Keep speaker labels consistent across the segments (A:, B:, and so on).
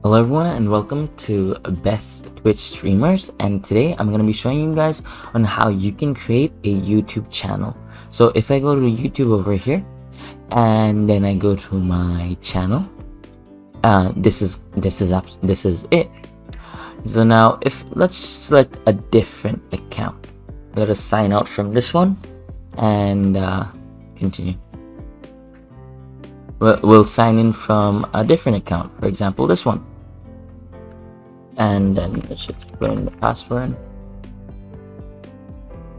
A: Hello everyone and welcome to Best Twitch Streamers, and today I'm going to be showing you guys on how you can create a YouTube channel. So if I go to YouTube over here and then I go to my channel, this is it. So now if let's select a different account, let us sign out from this one and continue. We'll sign in from a different account, for example this one, and then let's just put in the password.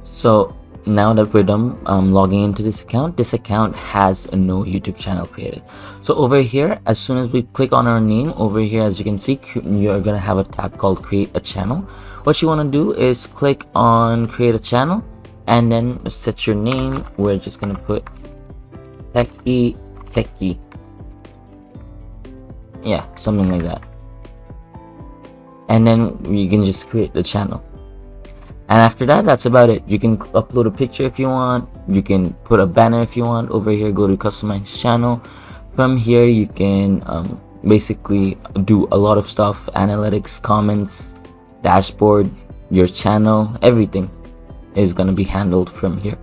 A: So now that we're done logging into this account has no YouTube channel created. So over here, as soon as we click on our name over here, as you can see, you're gonna have a tab called create a channel. What you want to do is click on create a channel and then set your name. We're just gonna put techie, yeah, something like that, and then you can just create the channel. And after that, that's about it. You can upload a picture if you want, you can put a banner if you want. Over here, go to customize channel. From here you can basically do a lot of stuff: analytics, comments, dashboard, your channel, everything is going to be handled from here.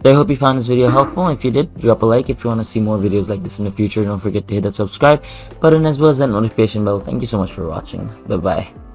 A: So I hope you found this video helpful. If you did, drop a like. If you want to see more videos like this in the future, don't forget to hit that subscribe button as well as that notification bell. Thank you so much for watching. Bye bye.